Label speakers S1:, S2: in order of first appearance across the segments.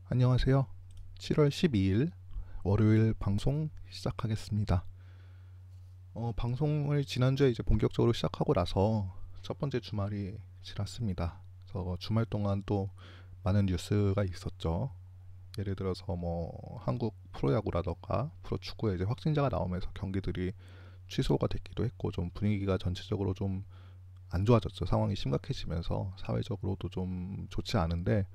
S1: 안녕하세요. 7월 12일 월요일 방송 시작하겠습니다. 방송을 지난주에 이제 본격적으로 시작하고 나서 첫 번째 주말이 지났습니다. 그래서 주말 동안 또 많은 뉴스가 있었죠. 예를 들어서 뭐 한국 프로야구라던가 프로축구에 이제 확진자가 나오면서 경기들이 취소가 됐기도 했고 좀 분위기가 전체적으로 좀 안 좋아졌죠. 상황이 심각해지면서 사회적으로도 좀 좋지 않은데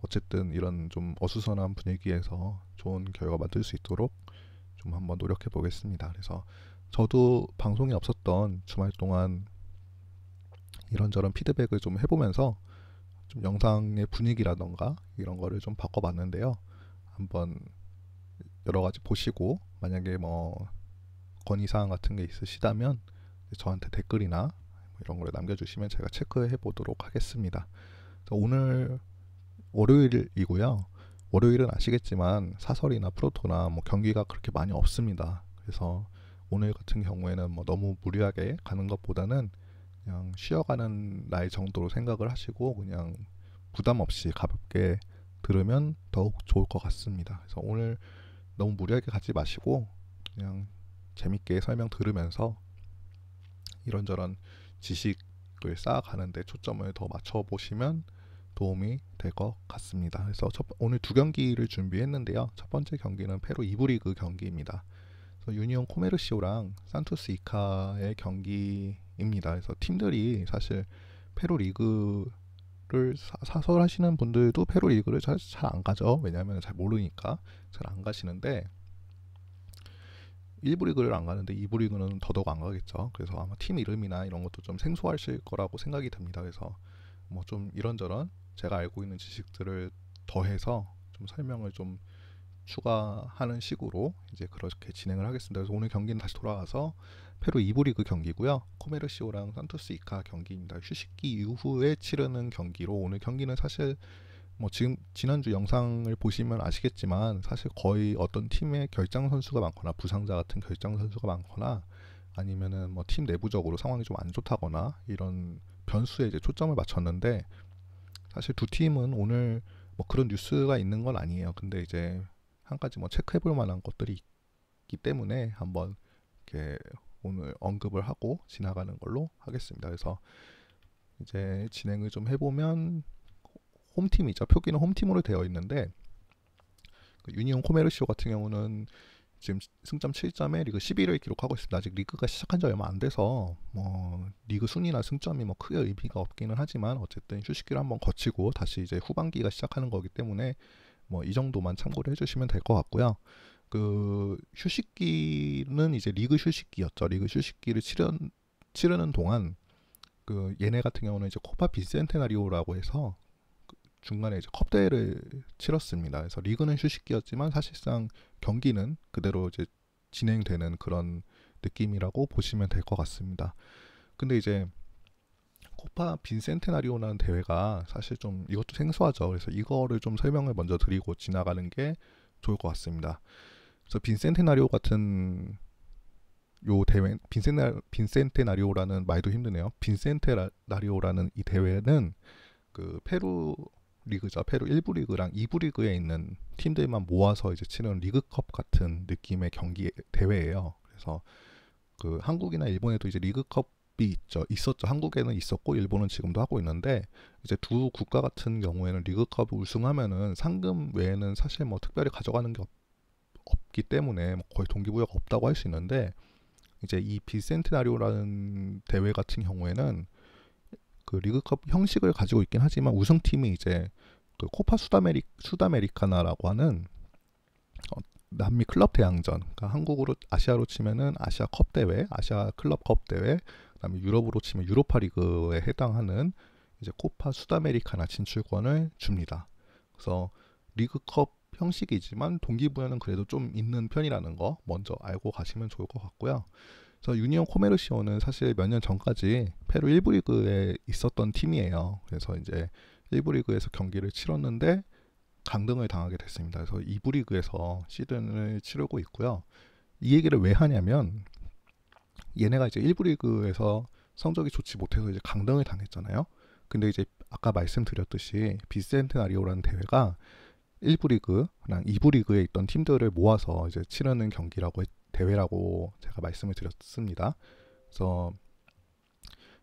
S1: 어쨌든 이런 좀 어수선한 분위기에서 좋은 결과 만들 수 있도록 좀 한번 노력해 보겠습니다. 그래서 저도 방송이 없었던 주말 동안 이런저런 피드백을 좀 해보면서 좀 영상의 분위기라던가 이런 거를 좀 바꿔봤는데요. 한번 여러 가지 보시고 만약에 뭐 건의사항 같은 게 있으시다면 저한테 댓글이나 뭐 이런 걸 남겨주시면 제가 체크해 보도록 하겠습니다. 오늘 월요일이고요. 월요일은 아시겠지만 사설이나 프로토나 뭐 경기가 그렇게 많이 없습니다. 그래서 오늘 같은 경우에는 뭐 너무 무리하게 가는 것보다는 그냥 쉬어가는 날 정도로 생각을 하시고 그냥 부담 없이 가볍게 들으면 더욱 좋을 것 같습니다. 그래서 오늘 너무 무리하게 가지 마시고 그냥 재밌게 설명 들으면서 이런저런 지식을 쌓아가는데 초점을 더 맞춰보시면 도움이 될 것 같습니다. 그래서 오늘 두 경기를 준비했는데요. 첫 번째 경기는 페루 2부 리그 경기입니다. 그래서 유니온 코메르시오랑 산토스 이카의 경기입니다. 그래서 팀들이 사실 페루 리그를 사설하시는 분들도 페루 리그를 잘 안 가죠. 왜냐하면 잘 모르니까 잘 안 가시는데 1부 리그를 안 가는데 2부 리그는 더더욱 안 가겠죠. 그래서 아마 팀 이름이나 이런 것도 좀 생소하실 거라고 생각이 듭니다. 그래서 뭐 좀 이런저런 제가 알고 있는 지식들을 더해서 좀 설명을 좀 추가하는 식으로 이제 그렇게 진행을 하겠습니다. 그래서 오늘 경기는 다시 돌아가서 페루 2부 리그 경기고요. 코메르시오랑 산토스 이카 경기입니다. 휴식기 이후에 치르는 경기로 오늘 경기는 사실 뭐 지금 지난주 영상을 보시면 아시겠지만 사실 거의 어떤 팀의 결장 선수가 많거나 부상자 같은 결장 선수가 많거나 아니면은 뭐 팀 내부적으로 상황이 좀 안 좋다거나 이런 변수에 이제 초점을 맞췄는데 사실 두 팀은 오늘 뭐 그런 뉴스가 있는 건 아니에요. 근데 이제 한 가지 뭐 체크해 볼 만한 것들이 있기 때문에 한번 이렇게 오늘 언급을 하고 지나가는 걸로 하겠습니다. 그래서 이제 진행을 좀 해보면 홈팀이죠. 표기는 홈팀으로 되어 있는데 그 유니온 코메르시오 같은 경우는 지금 승점 7점에 리그 11위를 기록하고 있습니다. 아직 리그가 시작한 지 얼마 안 돼서 뭐 리그 순위나 승점이 뭐 크게 의미가 없기는 하지만 어쨌든 휴식기를 한번 거치고 다시 이제 후반기가 시작하는 거기 때문에 뭐 이 정도만 참고를 해주시면 될 것 같고요. 그 휴식기는 이제 리그 휴식기였죠. 리그 휴식기를 치르는 동안 그 얘네 같은 경우는 이제 코파 비센테나리오라고 해서 중간에 이제 컵 대회를 치렀습니다. 그래서 리그는 휴식기였지만 사실상 경기는 그대로 이제 진행되는 그런 느낌이라고 보시면 될 것 같습니다. 근데 이제 코파 빈센테나리오라는 대회가 사실 좀 이것도 생소하죠. 그래서 이거를 좀 설명을 먼저 드리고 지나가는 게 좋을 것 같습니다. 그래서 빈센테나리오 같은 요 대회 빈센테나리오라는 말도 힘드네요. 빈센테나리오라는 이 대회는 그 페루 리그죠. 페루 1부 리그랑 2부 리그에 있는 팀들만 모아서 이제 치는 리그컵 같은 느낌의 경기 대회예요. 그래서 그 한국이나 일본에도 이제 리그컵이 있었죠. 한국에는 있었고 일본은 지금도 하고 있는데 이제 두 국가 같은 경우에는 리그컵 우승하면은 상금 외에는 사실 뭐 특별히 가져가는 게 없기 때문에 뭐 거의 동기부여가 없다고 할 수 있는데 이제 이 비센테나리오라는 대회 같은 경우에는 그 리그컵 형식을 가지고 있긴 하지만 우승팀이 이제 그 코파 수다메리카나라고 하는 남미 클럽 대항전, 그러니까 한국으로 아시아로 치면은 아시아 컵 대회, 아시아 클럽 컵 대회, 그다음에 유럽으로 치면 유로파 리그에 해당하는 이제 코파 수다메리카나 진출권을 줍니다. 그래서 리그컵 형식이지만 동기부여는 그래도 좀 있는 편이라는 거 먼저 알고 가시면 좋을 것 같고요. 그래서 유니온 코메르시오는 사실 몇 년 전까지 페루 1부 리그에 있었던 팀이에요. 그래서 이제 1부 리그에서 경기를 치렀는데 강등을 당하게 됐습니다. 그래서 2부 리그에서 시즌을 치르고 있고요. 이 얘기를 왜 하냐면 얘네가 이제 1부 리그에서 성적이 좋지 못해서 이제 강등을 당했잖아요. 근데 이제 아까 말씀드렸듯이 비센테나리오라는 대회가 1부 리그랑 2부 리그에 있던 팀들을 모아서 이제 치르는 대회라고 제가 말씀을 드렸습니다. 그래서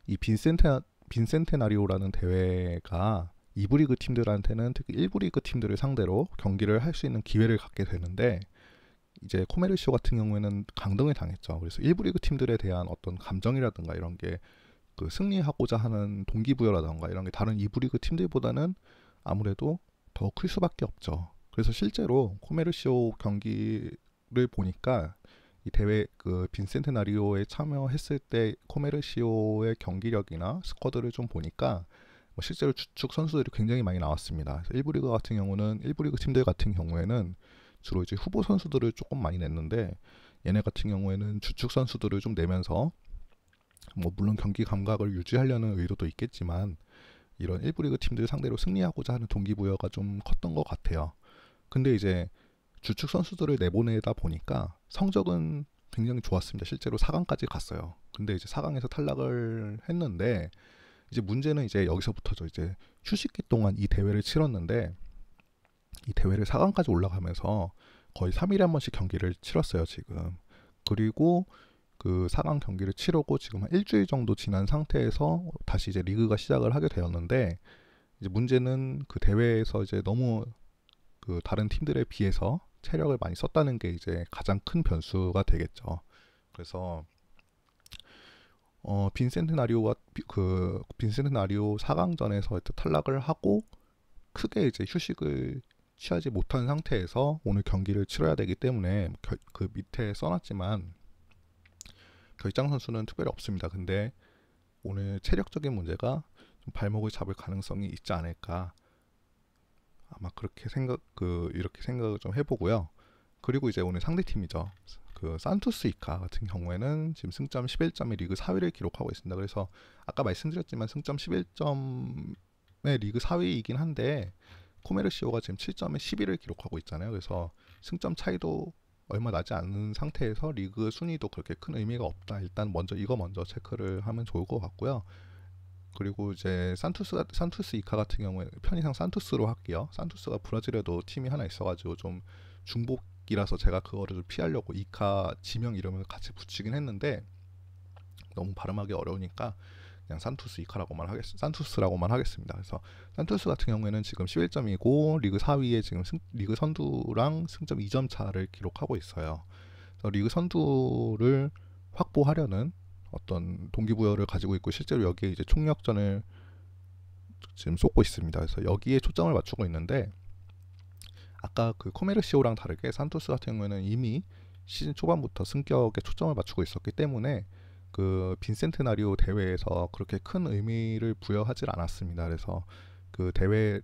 S1: 이 빈센테나리오라는 대회가 2부 리그 팀들한테는 특히 1부 리그 팀들을 상대로 경기를 할 수 있는 기회를 갖게 되는데, 이제 코메르시오 같은 경우에는 강등을 당했죠. 그래서 1부 리그 팀들에 대한 어떤 감정이라든가 이런 게 그 승리하고자 하는 동기부여라든가 이런 게 다른 2부 리그 팀들보다는 아무래도 더 클 수밖에 없죠. 그래서 실제로 코메르시오 경기를 보니까 이 대회 그 빈센테나리오에 참여했을 때 코메르시오의 경기력이나 스쿼드를 좀 보니까 뭐 실제로 주축 선수들이 굉장히 많이 나왔습니다. 그래서 1부 리그 같은 경우는 1부 리그 팀들 같은 경우에는 주로 이제 후보 선수들을 조금 많이 냈는데, 얘네 같은 경우에는 주축 선수들을 좀 내면서 뭐 물론 경기 감각을 유지하려는 의도도 있겠지만 이런 1부 리그 팀들 상대로 승리하고자 하는 동기부여가 좀 컸던 것 같아요. 근데 이제 주축 선수들을 내보내다 보니까 성적은 굉장히 좋았습니다. 실제로 4강까지 갔어요. 근데 이제 4강에서 탈락을 했는데, 이제 문제는 이제 여기서부터죠. 이제 휴식기 동안 이 대회를 치렀는데, 이 대회를 4강까지 올라가면서 거의 3일에 한 번씩 경기를 치렀어요, 지금. 그리고 그 4강 경기를 치르고 지금 한 일주일 정도 지난 상태에서 다시 이제 리그가 시작을 하게 되었는데, 이제 문제는 그 대회에서 이제 너무 그 다른 팀들에 비해서 체력을 많이 썼다는 게 이제 가장 큰 변수가 되겠죠. 그래서 빈센테나리오 4강전에서 탈락을 하고 크게 이제 휴식을 취하지 못한 상태에서 오늘 경기를 치러야 되기 때문에 그 밑에 써놨지만 결장 선수는 특별히 없습니다. 근데 오늘 체력적인 문제가 좀 발목을 잡을 가능성이 있지 않을까, 아마 이렇게 생각을 좀 해보고요. 그리고 이제 오늘 상대 팀이죠. 그 산투스 이카 같은 경우에는 지금 승점 11점의 리그 4위를 기록하고 있습니다. 그래서 아까 말씀드렸지만 승점 11점의 리그 4위이긴 한데 코메르시오가 지금 7점에 10위를 기록하고 있잖아요. 그래서 승점 차이도 얼마 나지 않는 상태에서 리그 순위도 그렇게 큰 의미가 없다. 일단 이거 먼저 체크를 하면 좋을 것 같고요. 그리고 이제 산투스 이카 같은 경우에 편의상 산투스로 할게요. 산투스가 브라질에도 팀이 하나 있어가지고 좀 중복이라서 제가 그거를 좀 피하려고 이카 지명 이름을 같이 붙이긴 했는데 너무 발음하기 어려우니까 그냥 산투스라고만 하겠습니다. 그래서 산투스 같은 경우에는 지금 11점이고 리그 4위에 지금 리그 선두랑 승점 2점 차를 기록하고 있어요. 그래서 리그 선두를 확보하려는 어떤 동기부여를 가지고 있고, 실제로 여기에 이제 총력전을 지금 쏟고 있습니다. 그래서 여기에 초점을 맞추고 있는데, 아까 그 코메르시오랑 다르게 산토스 같은 경우에는 이미 시즌 초반부터 승격에 초점을 맞추고 있었기 때문에 그 빈센테나리오 대회에서 그렇게 큰 의미를 부여하지 않았습니다. 그래서 그 대회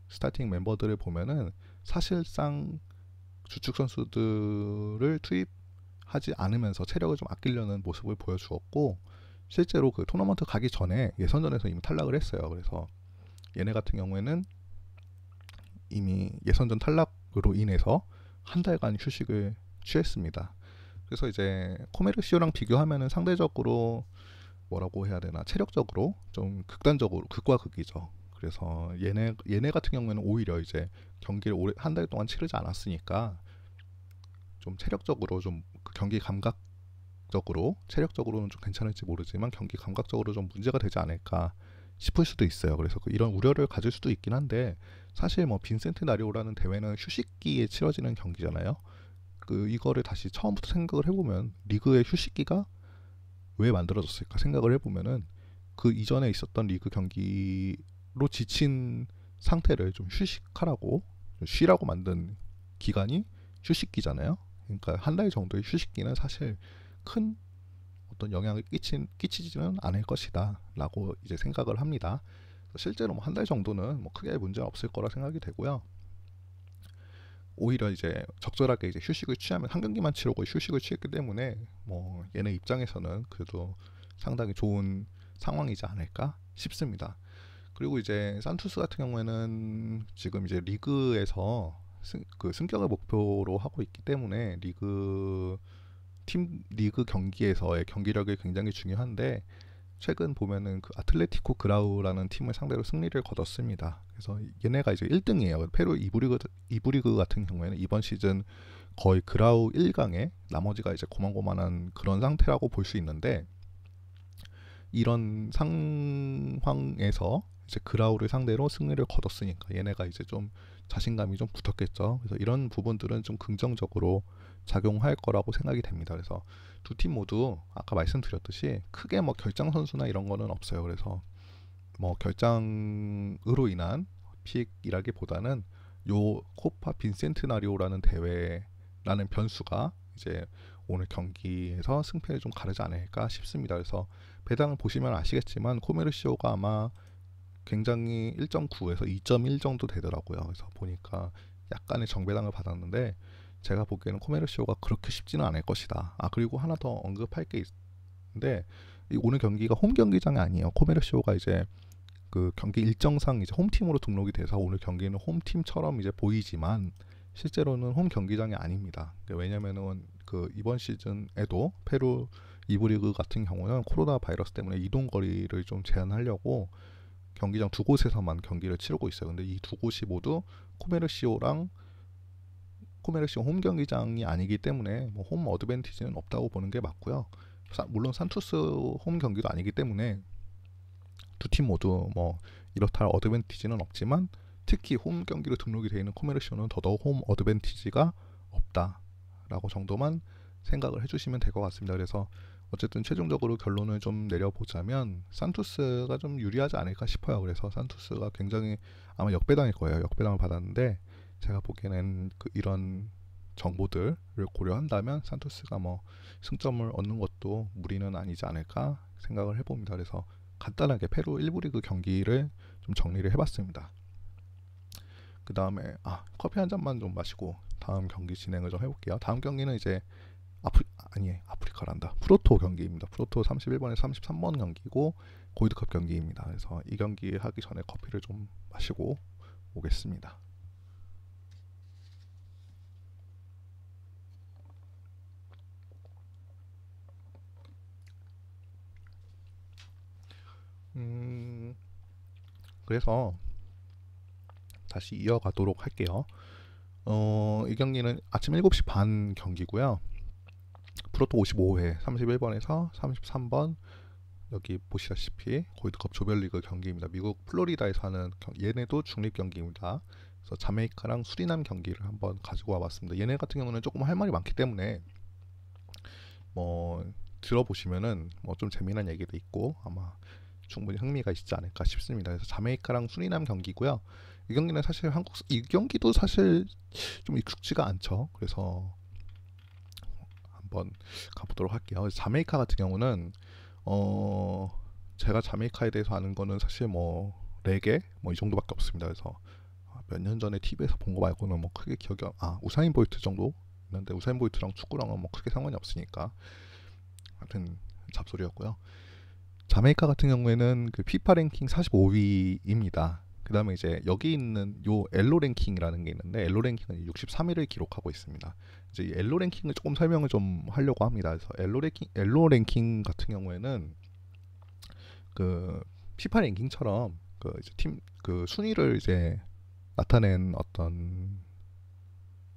S1: 스타팅 멤버들을 보면은 사실상 주축 선수들을 투입하지 않으면서 체력을 좀 아끼려는 모습을 보여주었고, 실제로 그 토너먼트 가기 전에 예선전에서 이미 탈락을 했어요. 그래서 얘네 같은 경우에는 이미 예선전 탈락으로 인해서 한 달간 휴식을 취했습니다. 그래서 이제 코메르시오랑 비교하면은 상대적으로 뭐라고 해야 되나, 체력적으로 좀 극과 극이죠. 그래서 얘네 같은 경우에는 오히려 이제 경기를 한 달 동안 치르지 않았으니까 좀 체력적으로 그 경기 감각적으로, 체력적으로는 좀 괜찮을지 모르지만 경기 감각적으로 좀 문제가 되지 않을까 싶을 수도 있어요. 그래서 이런 우려를 가질 수도 있긴 한데, 사실 뭐 빈센테나리오라는 대회는 휴식기에 치러지는 경기잖아요. 이거를 다시 처음부터 생각을 해보면 리그의 휴식기가 왜 만들어졌을까 생각을 해보면은 그 이전에 있었던 리그 경기로 지친 상태를 좀 휴식하라고, 좀 쉬라고 만든 기간이 휴식기잖아요. 그러니까 한 달 정도의 휴식기는 사실 큰 어떤 영향을 끼치지는 않을 것이다 라고 이제 생각을 합니다. 실제로 뭐 한 달 정도는 뭐 크게 문제가 없을 거라 생각이 되고요. 오히려 이제 적절하게 이제 휴식을 취하면 한 경기만 치르고 휴식을 취했기 때문에 뭐 얘네 입장에서는 그래도 상당히 좋은 상황이지 않을까 싶습니다. 그리고 이제 산투스 같은 경우에는 지금 이제 리그에서 승격을 목표로 하고 있기 때문에 리그 경기에서의 경기력이 굉장히 중요한데, 최근 보면은 그 아틀레티코 그라우라는 팀을 상대로 승리를 거뒀습니다. 그래서 얘네가 이제 1등이에요. 페루 이부리그 같은 경우에는 이번 시즌 거의 그라우 1강에 나머지가 이제 고만고만한 그런 상태라고 볼 수 있는데, 이런 상황에서 이제 그라우를 상대로 승리를 거뒀으니까 얘네가 이제 좀 자신감이 좀 붙었겠죠. 그래서 이런 부분들은 좀 긍정적으로 작용할 거라고 생각이 됩니다. 그래서 두 팀 모두 아까 말씀드렸듯이 크게 뭐 결장 선수나 이런 거는 없어요. 그래서 뭐 결장으로 인한 픽이라기보다는 요 코파 빈센트나리오라는 대회라는 변수가 이제 오늘 경기에서 승패를 좀 가르지 않을까 싶습니다. 그래서 배당을 보시면 아시겠지만 코메르시오가 아마 굉장히 1.9에서 2.1 정도 되더라고요. 그래서 보니까 약간의 정배당을 받았는데, 제가 보기에는 코메르시오가 그렇게 쉽지는 않을 것이다. 그리고 하나 더 언급할 게 있는데, 오늘 경기가 홈 경기장이 아니에요. 코메르시오가 이제 그 경기 일정상 이제 홈팀으로 등록이 돼서 오늘 경기는 홈팀처럼 이제 보이지만 실제로는 홈 경기장이 아닙니다. 왜냐면은 그 이번 시즌에도 페루 2부 리그 같은 경우는 코로나 바이러스 때문에 이동 거리를 좀 제한하려고 경기장 두 곳에서만 경기를 치르고 있어요. 근데 이 두 곳이 모두 코메르시오 홈 경기장이 아니기 때문에 뭐 홈 어드밴티지는 없다고 보는 게 맞고요. 물론 산투스 홈 경기도 아니기 때문에 두 팀 모두 뭐 이렇다 할 어드밴티지는 없지만, 특히 홈 경기로 등록이 되어 있는 코메르시오는 더더욱 홈 어드밴티지가 없다라고 정도만 생각을 해주시면 될 것 같습니다. 그래서 어쨌든 최종적으로 결론을 좀 내려보자면 산투스가 좀 유리하지 않을까 싶어요. 그래서 산투스가 굉장히 아마 역배당일 거예요. 역배당을 받았는데, 제가 보기에는 이런 정보들을 고려한다면 산투스가 뭐 승점을 얻는 것도 무리는 아니지 않을까 생각을 해봅니다. 그래서 간단하게 페루 1부 리그 경기를 좀 정리를 해봤습니다. 그 다음에 커피 한 잔만 좀 마시고 다음 경기 진행을 좀 해볼게요. 다음 경기는 이제 아프리카란다. 프로토 경기입니다. 프로토 31번에 33번 경기고 골드컵 경기입니다. 그래서 이 경기 하기 전에 커피를 좀 마시고 오겠습니다. 그래서 다시 이어가도록 할게요. 이 경기는 아침 7시 반 경기고요. 프로토 55회 31번에서 33번, 여기 보시다시피 골드컵 조별리그 경기입니다. 미국 플로리다에서 하는 얘네도 중립 경기입니다. 그래서 자메이카랑 수리남 경기를 한번 가지고 와봤습니다. 얘네 같은 경우는 조금 할 말이 많기 때문에 뭐 들어보시면은 뭐 좀 재미난 얘기도 있고 아마 충분히 흥미가 있지 않을까 싶습니다. 그래서 자메이카랑 수리남 경기고요. 이 경기는 사실 이 경기도 사실 좀 익숙지가 않죠. 그래서 한번 가보도록 할게요. 자메이카 같은 경우는 제가 자메이카에 대해서 아는 거는 사실 뭐 레게 뭐 이 정도밖에 없습니다. 그래서 몇 년 전에 TV에서 본 거 말고는 뭐 크게 기억이 우사인 볼트 정도 있는데, 우사인 볼트랑 축구랑은 뭐 크게 상관이 없으니까 하여튼 잡소리였고요. 자메이카 같은 경우에는 그 피파 랭킹 45위입니다. 그 다음에 이제 여기 있는 요 엘로 랭킹이라는 게 있는데, 엘로 랭킹은 63위를 기록하고 있습니다. 이제 이 엘로 랭킹을 조금 설명을 좀 하려고 합니다. 그래서 엘로 랭킹 같은 경우에는 그 피파 랭킹처럼 그 이제 팀 그 순위를 이제 나타낸 어떤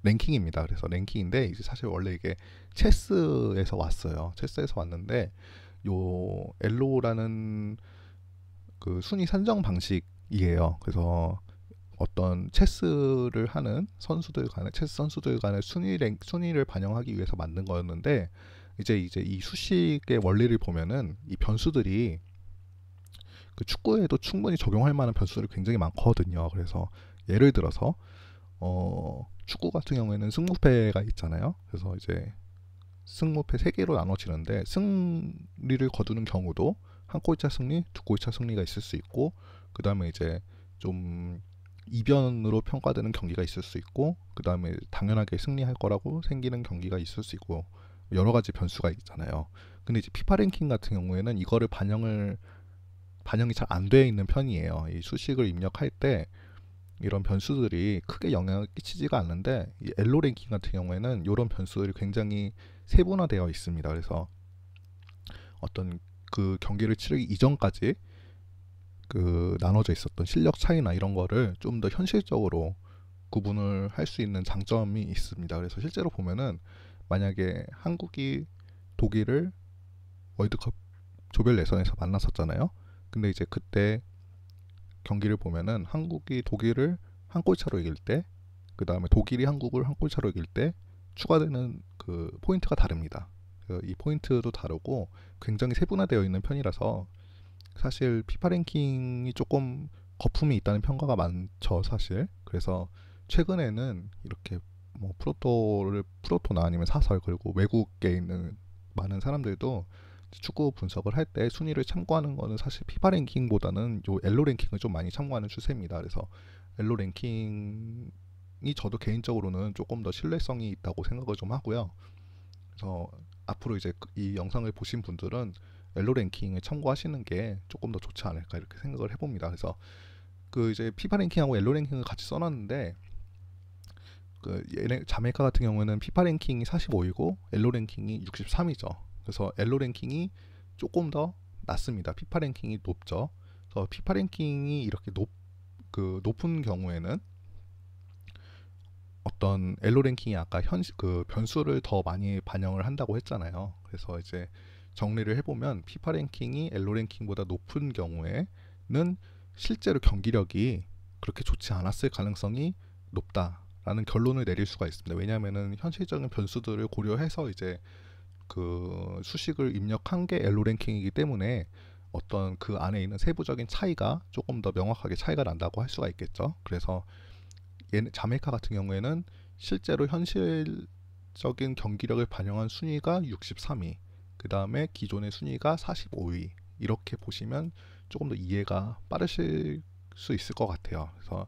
S1: 랭킹입니다. 그래서 랭킹인데 이제 사실 원래 이게 체스에서 왔어요. 체스에서 왔는데 요 엘로라는 그 순위 산정 방식이에요. 그래서 어떤 체스를 하는 체스 선수들 간의 순위를 반영하기 위해서 만든 거였는데, 이제 이 수식의 원리를 보면은 이 변수들이 그 축구에도 충분히 적용할 만한 변수들이 굉장히 많거든요. 그래서 예를 들어서 축구 같은 경우에는 승무패가 있잖아요. 그래서 이제 승무패 3개로 나눠지는데, 승리를 거두는 경우도 한 골차 승리, 두 골차 승리가 있을 수 있고, 그 다음에 이제 좀 이변으로 평가되는 경기가 있을 수 있고, 그 다음에 당연하게 승리할 거라고 생기는 경기가 있을 수 있고, 여러 가지 변수가 있잖아요. 근데 이제 피파 랭킹 같은 경우에는 이거를 반영이 잘 안 돼 있는 편이에요. 이 수식을 입력할 때 이런 변수들이 크게 영향을 끼치지가 않는데, 이 엘로 랭킹 같은 경우에는 이런 변수들이 굉장히 세분화되어 있습니다. 그래서 어떤 그 경기를 치르기 이전까지 그 나눠져 있었던 실력 차이나 이런 거를 좀 더 현실적으로 구분을 할 수 있는 장점이 있습니다. 그래서 실제로 보면은 만약에 한국이 독일을 월드컵 조별 예선에서 만났었잖아요. 근데 이제 그때 경기를 보면은 한국이 독일을 한 골 차로 이길 때, 그 다음에 독일이 한국을 한 골 차로 이길 때 추가되는 그 포인트가 다릅니다. 이 포인트도 다르고 굉장히 세분화되어 있는 편이라서 사실 피파 랭킹이 조금 거품이 있다는 평가가 많죠, 사실. 그래서 최근에는 이렇게 뭐 프로토나 아니면 사설, 그리고 외국에 있는 많은 사람들도 축구 분석을 할 때 순위를 참고하는 거는 사실 피파 랭킹보다는 요 엘로 랭킹을 좀 많이 참고하는 추세입니다. 그래서 엘로 랭킹이 저도 개인적으로는 조금 더 신뢰성이 있다고 생각을 좀 하고요. 그래서 앞으로 이제 이 영상을 보신 분들은 엘로 랭킹을 참고하시는 게 조금 더 좋지 않을까 이렇게 생각을 해봅니다. 그래서 그 이제 피파 랭킹하고 엘로 랭킹을 같이 써놨는데, 그 얘네 자메이카 같은 경우에는 피파 랭킹이 45이고 엘로 랭킹이 63이죠. 그래서 엘로 랭킹이 조금 더 낮습니다. 피파 랭킹이 높죠. 그래서 피파 랭킹이 이렇게 높은 경우에는 어떤 엘로 랭킹이 아까 그 변수를 더 많이 반영을 한다고 했잖아요. 그래서 이제 정리를 해보면 피파 랭킹이 엘로 랭킹보다 높은 경우에는 실제로 경기력이 그렇게 좋지 않았을 가능성이 높다라는 결론을 내릴 수가 있습니다. 왜냐하면은 현실적인 변수들을 고려해서 이제 그 수식을 입력한 게 엘로 랭킹이기 때문에 어떤 그 안에 있는 세부적인 차이가 조금 더 명확하게 차이가 난다고 할 수가 있겠죠. 그래서 자메이카 같은 경우에는 실제로 현실적인 경기력을 반영한 순위가 63위, 그 다음에 기존의 순위가 45위, 이렇게 보시면 조금 더 이해가 빠르실 수 있을 것 같아요. 그래서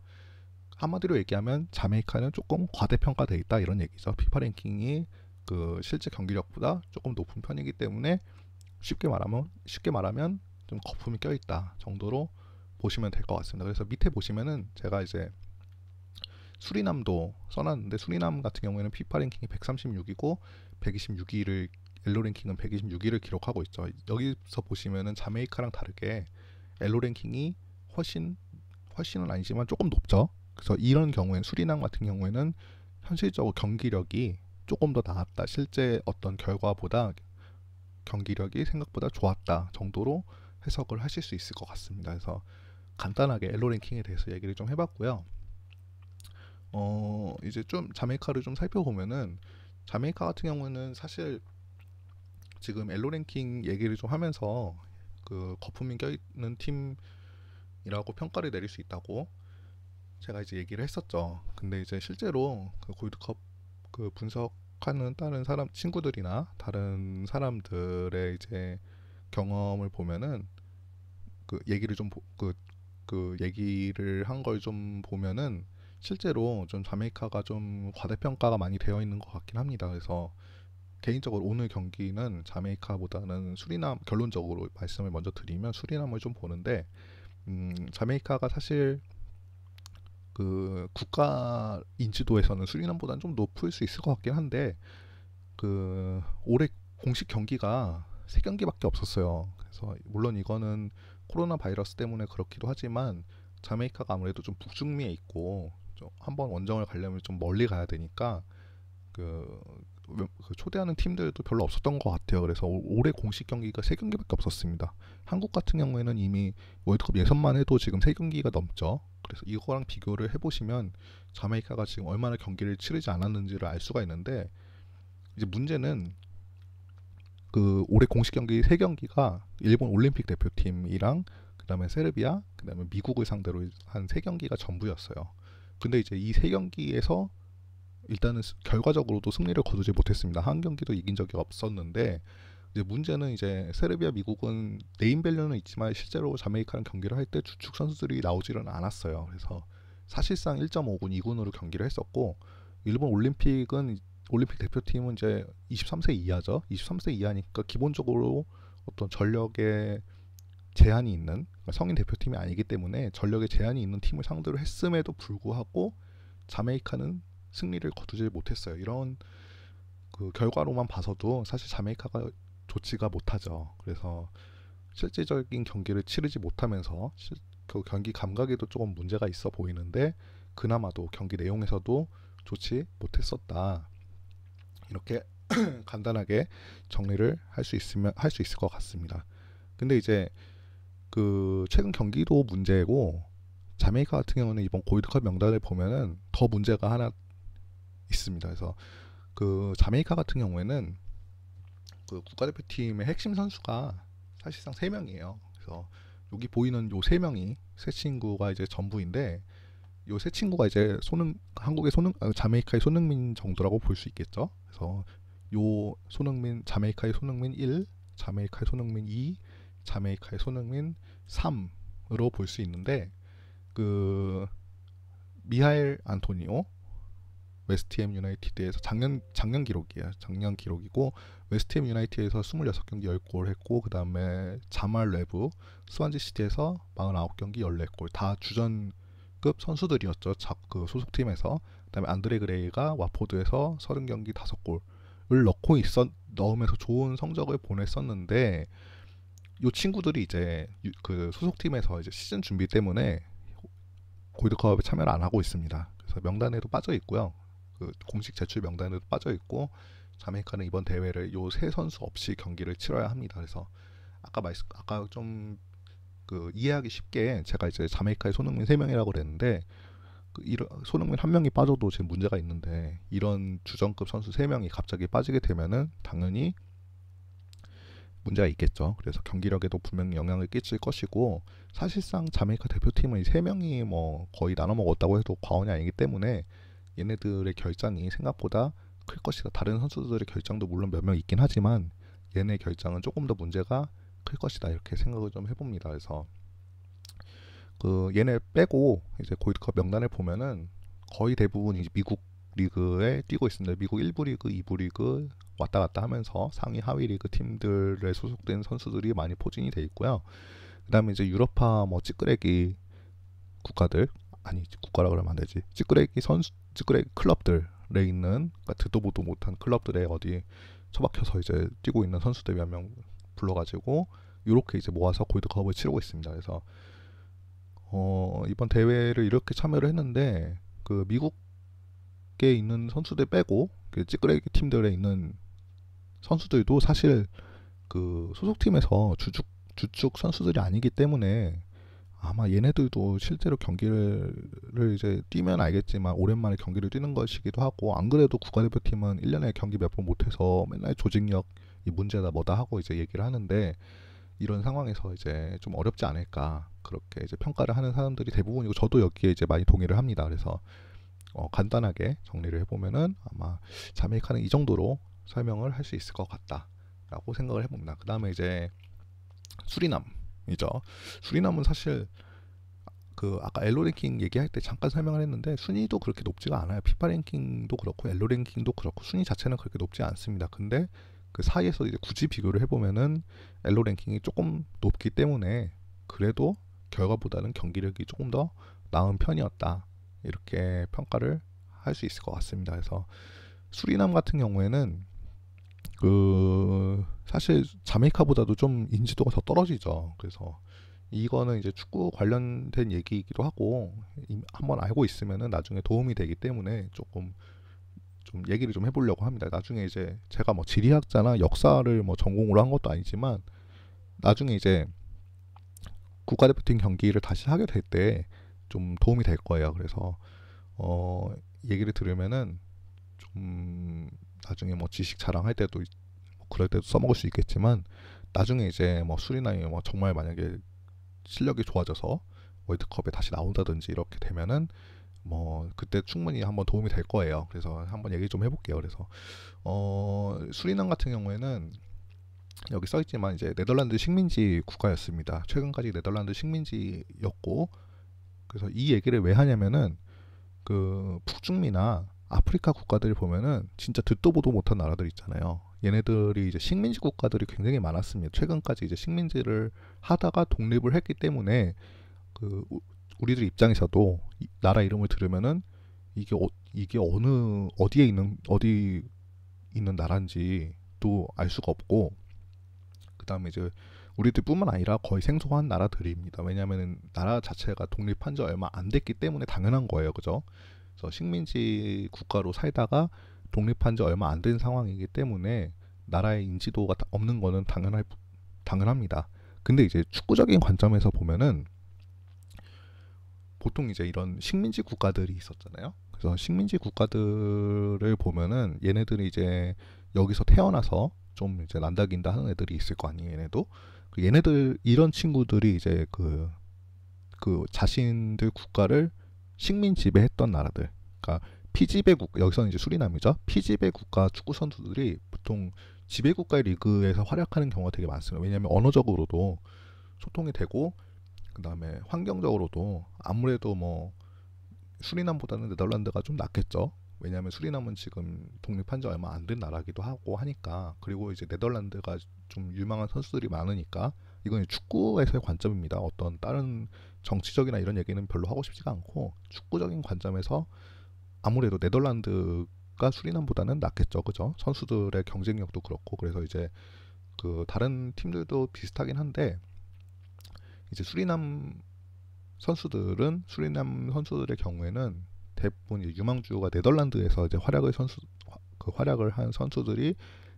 S1: 한마디로 얘기하면 자메이카는 조금 과대평가돼 있다 이런 얘기죠. 피파 랭킹이 그 실제 경기력보다 조금 높은 편이기 때문에 쉽게 말하면 좀 거품이 껴있다 정도로 보시면 될 것 같습니다. 그래서 밑에 보시면은 제가 이제 수리남도 써놨는데, 수리남 같은 경우에는 피파 랭킹이 136이고 126위를 엘로 랭킹은 126위를 기록하고 있죠. 여기서 보시면은 자메이카랑 다르게 엘로 랭킹이 훨씬은 아니지만 조금 높죠. 그래서 이런 경우엔 수리남 같은 경우에는 현실적으로 경기력이 조금 더 나았다, 실제 어떤 결과보다 경기력이 생각보다 좋았다 정도로 해석을 하실 수 있을 것 같습니다. 그래서 간단하게 엘로 랭킹에 대해서 얘기를 좀 해봤고요. 이제 좀 자메이카를 좀 살펴보면은, 자메이카 같은 경우는 사실 지금 엘로 랭킹 얘기를 좀 하면서 그 거품이 껴있는 팀이라고 평가를 내릴 수 있다고 제가 이제 얘기를 했었죠. 근데 이제 실제로 그 골드컵 그 분석하는 다른 사람 친구들이나 다른 사람들의 이제 경험을 보면은, 그 얘기를 좀 그 얘기를 한 걸 좀 보면은 실제로 좀 자메이카가 좀 과대평가가 많이 되어 있는 것 같긴 합니다. 그래서 개인적으로 오늘 경기는 자메이카보다는 수리남, 결론적으로 말씀을 먼저 드리면 수리남을 좀 보는데, 자메이카가 사실 그 국가 인지도에서는 수리남보다는 좀 높을 수 있을 것 같긴 한데, 그 올해 공식 경기가 3경기밖에 없었어요. 그래서 물론 이거는 코로나 바이러스 때문에 그렇기도 하지만 자메이카가 아무래도 좀 북중미에 있고 좀 한번 원정을 가려면 좀 멀리 가야 되니까 그, 그 초대하는 팀들도 별로 없었던 것 같아요. 그래서 올해 공식 경기가 3경기밖에 없었습니다. 한국 같은 경우에는 이미 월드컵 예선만 해도 지금 3경기가 넘죠. 그래서 이거랑 비교를 해보시면 자메이카가 지금 얼마나 경기를 치르지 않았는지를 알 수가 있는데, 이제 문제는 그 올해 공식 경기 3경기가 일본 올림픽 대표팀이랑 그다음에 세르비아, 그다음에 미국을 상대로 한 3경기가 전부였어요. 근데 이제 이 3경기에서 일단은 결과적으로도 승리를 거두지 못했습니다. 한 경기도 이긴 적이 없었는데, 이제 문제는 이제 세르비아, 미국은 네임밸류는 있지만 실제로 자메이카랑 경기를 할 때 주축 선수들이 나오지는 않았어요. 그래서 사실상 1.5군, 2군으로 경기를 했었고, 일본 올림픽 대표팀은 이제 23세 이하죠. 23세 이하니까 기본적으로 어떤 전력에 제한이 있는, 그러니까 성인 대표팀이 아니기 때문에 전력에 제한이 있는 팀을 상대로 했음에도 불구하고 자메이카는 승리를 거두지 못했어요. 이런 그 결과로만 봐서도 사실 자메이카가 좋지가 못하죠. 그래서 실질적인 경기를 치르지 못하면서 그 경기 감각에도 조금 문제가 있어 보이는데 그나마도 경기 내용에서도 좋지 못했었다. 이렇게 간단하게 정리를 할 수 있을 것 같습니다. 근데 이제 그 최근 경기도 문제고 자메이카 같은 경우는 이번 골드컵 명단을 보면은 더 문제가 하나 있습니다. 그래서 그 자메이카 같은 경우에는 그 국가대표팀의 핵심 선수가 사실상 3명이에요. 그래서 여기 보이는 요 3명이 세 친구가 이제 전부인데 요 세 친구가 이제 한국의 자메이카의 손흥민 정도라고 볼 수 있겠죠. 그래서 요 자메이카의 손흥민 1, 자메이카의 손흥민 2, 자메이카의 손흥민 3으로 볼 수 있는데 그 미하엘 안토니오 웨스트햄 유나이티드에서 작년 기록이에요. 작년 기록이고 웨스트햄 유나이티드에서 26경기 10골 했고 그다음에 자말 레브 스완지 시티에서 49경기 14골 다 주전급 선수들이었죠. 그 소속팀에서. 그다음에 안드레 그레이가 와포드에서 30경기 5골을 넣으면서 좋은 성적을 보냈었는데 이 친구들이 이제 그 소속팀에서 이제 시즌 준비 때문에 골드컵에 참여를 안 하고 있습니다. 그래서 명단에도 빠져 있고요. 그 공식 제출 명단에도 빠져 있고 자메이카는 이번 대회를 요 세 선수 없이 경기를 치러야 합니다. 그래서 아까 좀 그 이해하기 쉽게 제가 이제 자메이카의 손흥민 3명이라고 그랬는데 손흥민 1명이 빠져도 지금 문제가 있는데 이런 주전급 선수 3명이 갑자기 빠지게 되면은 당연히 문제가 있겠죠. 그래서 경기력에도 분명히 영향을 끼칠 것이고 사실상 자메이카 대표팀은 3명이 뭐 거의 나눠 먹었다고 해도 과언이 아니기 때문에 얘네들의 결장이 생각보다 클 것이다. 다른 선수들의 결장도 물론 몇 명 있긴 하지만 얘네 결장은 조금 더 문제가 클 것이다. 이렇게 생각을 좀 해봅니다. 그래서 그 얘네 빼고 이제 골드컵 명단을 보면은 거의 대부분 이제 미국 리그에 뛰고 있습니다. 미국 1부 리그, 2부 리그 왔다 갔다 하면서 상위 하위 리그 팀들에 소속된 선수들이 많이 포진이 돼 있고요. 그다음에 이제 유럽파 뭐 찌끄레기 국가들 국가라 그러면 안 되지. 찌끄레기 클럽들에 있는 그러니까 듣도 보도 못한 클럽들에 어디 처박혀서 이제 뛰고 있는 선수들 몇 명 불러가지고 이렇게 이제 모아서 골드컵을 치르고 있습니다. 그래서 이번 대회를 이렇게 참여를 했는데 그 미국에 있는 선수들 빼고 그 찌끄레기 팀들에 있는 선수들도 사실 그 소속팀에서 주축 선수들이 아니기 때문에 아마 얘네들도 실제로 경기를 이제 뛰면 알겠지만 오랜만에 경기를 뛰는 것이기도 하고 안 그래도 국가대표팀은 1년에 경기 몇 번 못해서 맨날 조직력이 문제다 뭐다 하고 이제 얘기를 하는데 이런 상황에서 이제 좀 어렵지 않을까 그렇게 이제 평가를 하는 사람들이 대부분이고 저도 여기에 이제 많이 동의를 합니다. 그래서 간단하게 정리를 해보면은 아마 자메이카는 이 정도로 설명을 할 수 있을 것 같다라고 생각을 해봅니다. 그 다음에 이제 수리남이죠. 수리남은 사실 그 아까 엘로 랭킹 얘기할 때 잠깐 설명을 했는데 순위도 그렇게 높지가 않아요. 피파 랭킹도 그렇고 엘로 랭킹도 그렇고 순위 자체는 그렇게 높지 않습니다. 근데 그 사이에서 이제 굳이 비교를 해보면은 엘로 랭킹이 조금 높기 때문에 그래도 결과보다는 경기력이 조금 더 나은 편이었다 이렇게 평가를 할 수 있을 것 같습니다. 그래서 수리남 같은 경우에는 그 사실 자메이카보다도 좀 인지도가 더 떨어지죠. 그래서 이거는 이제 축구 관련된 얘기이기도 하고 한번 알고 있으면은 나중에 도움이 되기 때문에 조금 좀 얘기를 좀 해보려고 합니다. 나중에 이제 제가 뭐 지리학자나 역사를 뭐 전공으로 한 것도 아니지만 나중에 이제 국가대표팀 경기를 다시 하게 될 때 좀 도움이 될 거예요. 그래서 얘기를 들으면은 좀 나중에 뭐 지식 자랑할 때도 뭐 그럴 때도 써먹을 수 있겠지만 나중에 이제 뭐 수리남이 뭐 정말 만약에 실력이 좋아져서 월드컵에 다시 나온다든지 이렇게 되면은 뭐 그때 충분히 한번 도움이 될 거예요. 그래서 한번 얘기 좀 해볼게요. 그래서 수리남 같은 경우에는 여기 써있지만 이제 네덜란드 식민지 국가였습니다. 최근까지 네덜란드 식민지였고 그래서 이 얘기를 왜 하냐면은 그 북중미나 아프리카 국가들을 보면은 진짜 듣도 보도 못한 나라들 있잖아요. 얘네들이 이제 식민지 국가들이 굉장히 많았습니다. 최근까지 이제 식민지를 하다가 독립을 했기 때문에 그 우리들 입장에서도 나라 이름을 들으면은 이게 어디 있는 나라인지 또 알 수가 없고 그다음에 이제 우리들뿐만 아니라 거의 생소한 나라들입니다. 왜냐하면 나라 자체가 독립한 지 얼마 안 됐기 때문에 당연한 거예요, 그죠? 그래서 식민지 국가로 살다가 독립한 지 얼마 안 된 상황이기 때문에 나라의 인지도가 없는 거는 당연합니다. 근데 이제 축구적인 관점에서 보면은 보통 이제 이런 식민지 국가들이 있었잖아요. 그래서 식민지 국가들을 보면은 얘네들이 이제 여기서 태어나서 좀 이제 난다긴다 하는 애들이 있을 거 아니에요, 얘네도. 얘네들 이런 친구들이 이제 그 자신들 국가를 식민 지배했던 나라들. 그러니까 피지배 국가, 여기서는 이제 수리남이죠. 피지배 국가 축구 선수들이 보통 지배 국가의 리그에서 활약하는 경우가 되게 많습니다. 왜냐하면 언어적으로도 소통이 되고, 그 다음에 환경적으로도 아무래도 뭐 수리남보다는 네덜란드가 좀 낫겠죠. 왜냐하면 수리남은 지금 독립한 지 얼마 안 된 나라기도 하고 하니까. 그리고 이제 네덜란드가 좀 유망한 선수들이 많으니까. 이건 축구에서의 관점입니다. 어떤 다른 정치적이나 이런 얘기는 별로 하고 싶지가 않고, 축구적인 관점에서 아무래도 네덜란드가 수리남보다는 낫겠죠, 그죠? 선수들의 경쟁력도 그렇고. 그래서 이제 그 다른 팀들도 비슷하긴 한데, 이제 수리남 선수들의 경우에는 대부분 유망주가 네덜란드에서 이제 활약을 한 선수들이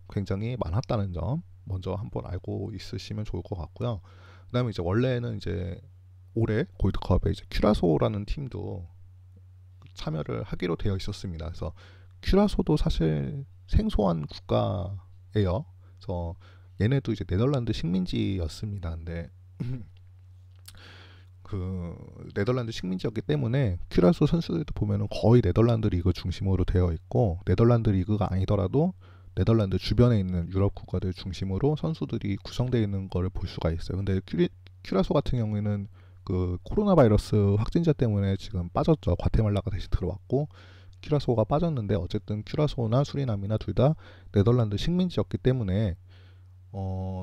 S1: 굉장히 많았다는 점 먼저 한번 알고 있으시면 좋을 것 같고요. 그다음에 이제 원래는 이제 올해 골드컵에 이제 큐라소라는 팀도 참여를 하기로 되어 있었습니다. 그래서 큐라소도 사실 생소한 국가예요. 그래서 얘네도 이제 네덜란드 식민지였습니다. 근데 그 네덜란드 식민지였기 때문에 큐라소 선수들도 보면은 거의 네덜란드 리그 중심으로 되어 있고, 네덜란드 리그가 아니더라도 네덜란드 주변에 있는 유럽 국가들 중심으로 선수들이 구성되어 있는 거를 볼 수가 있어요. 근데 큐라소 같은 경우에는 그 코로나 바이러스 확진자 때문에 지금 빠졌죠. 과테말라가 다시 들어왔고 큐라소가 빠졌는데, 어쨌든 큐라소나 수리남이나 둘 다 네덜란드 식민지였기 때문에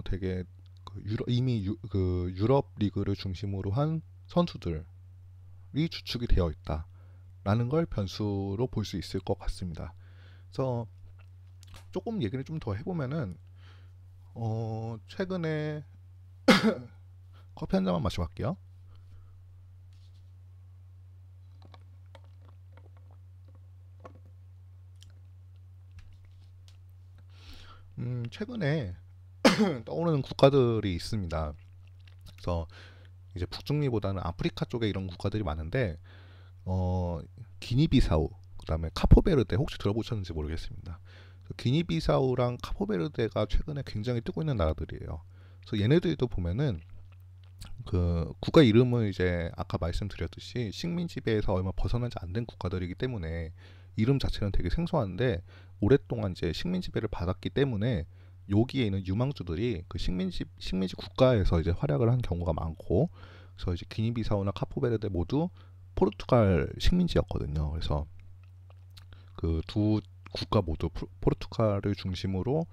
S1: 되게 이미 그 유럽 리그를 중심으로 한 선수들이 주축이 되어 있다라는 걸 변수로 볼 수 있을 것 같습니다. 그래서 조금 얘기를 좀 더 해보면은 최근에 커피 한 잔만 마시고 갈게요. 최근에 떠오르는 국가들이 있습니다. 그래서 이제 북중미보다는 아프리카 쪽에 이런 국가들이 많은데, 기니비사우, 그다음에 카포베르데 혹시 들어보셨는지 모르겠습니다. 기니비사우랑 카포베르데가 최근에 굉장히 뜨고 있는 나라들이에요. 그래서 얘네들도 보면은 그 국가 이름을 이제 아까 말씀드렸듯이 식민 지배에서 얼마 벗어나지 않는 국가들이기 때문에 이름 자체는 되게 생소한데, 오랫동안 이제 식민 지배를 받았기 때문에 여기에 있는 유망주들이 그 식민지 국가에서 이제 활약을 한 경우가 많고, 그래서 이제 기니비사우나 카포베르데 모두 포르투갈 식민지였거든요. 그래서 그 두 국가 모두 포르투갈을 중심으로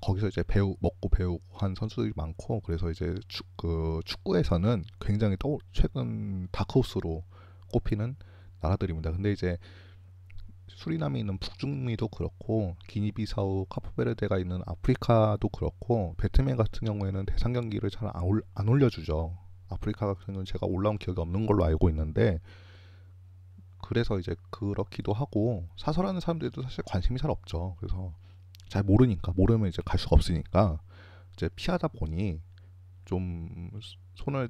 S1: 거기서 이제 먹고 배우고 한 선수들이 많고, 그래서 이제 축구에서는 굉장히 최근 다크호스로 꼽히는 나라들입니다. 근데 이제 수리남이 있는 북중미도 그렇고, 기니비사우, 카프베르데가 있는 아프리카도 그렇고, 배트맨 같은 경우에는 대상 경기를 잘 안 올려주죠. 아프리카 같은 경우는 제가 올라온 기억이 없는 걸로 알고 있는데, 그래서 이제 그렇기도 하고, 사설하는 사람들도 사실 관심이 잘 없죠. 그래서 잘 모르면 이제 갈 수가 없으니까 이제 피하다 보니 좀 손을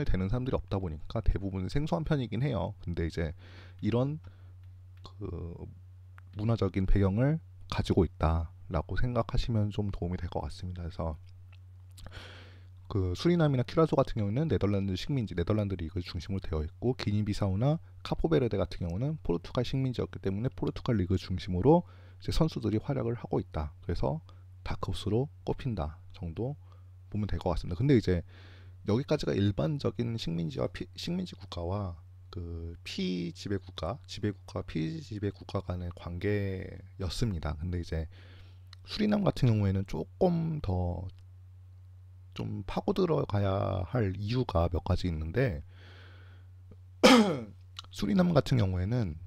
S1: 대는 사람들이 없다 보니까 대부분 생소한 편이긴 해요. 근데 이제 이런 그 문화적인 배경을 가지고 있다라고 생각하시면 좀 도움이 될 것 같습니다. 그래서 그 수리남이나 큐라소 같은 경우는 네덜란드 식민지, 네덜란드 리그 중심으로 되어 있고, 기니비사우나 카포베르데 같은 경우는 포르투갈 식민지였기 때문에 포르투갈 리그 중심으로 이제 선수들이 활약을 하고 있다. 그래서 다크호스로 꼽힌다 정도 보면 될 것 같습니다. 근데 이제 여기까지가 일반적인 식민지 국가와 그 피지배 국가, 피지배 국가 간의 관계였습니다. 근데 이제 수리남 같은 경우에는 조금 더 좀 파고 들어가야 할 이유가 몇 가지 있는데, 수리남 같은 경우에는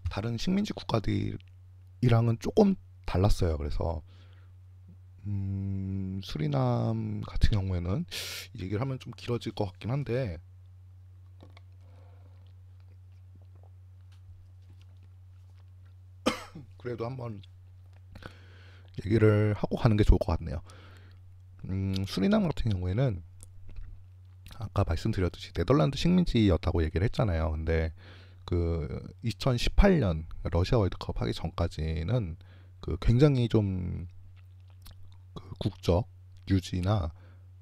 S1: 다른 식민지 국가들이랑은 조금 달랐어요. 그래서 수리남 같은 경우에는 이 얘기를 하면 좀 길어질 것 같긴 한데, 그래도 한번 얘기를 하고 가는 게 좋을 것 같네요. 수리남 같은 경우에는 아까 말씀드렸듯이 네덜란드 식민지였다고 얘기를 했잖아요. 근데 그 2018년 러시아 월드컵 하기 전까지는 그 굉장히 좀그 국적 유지나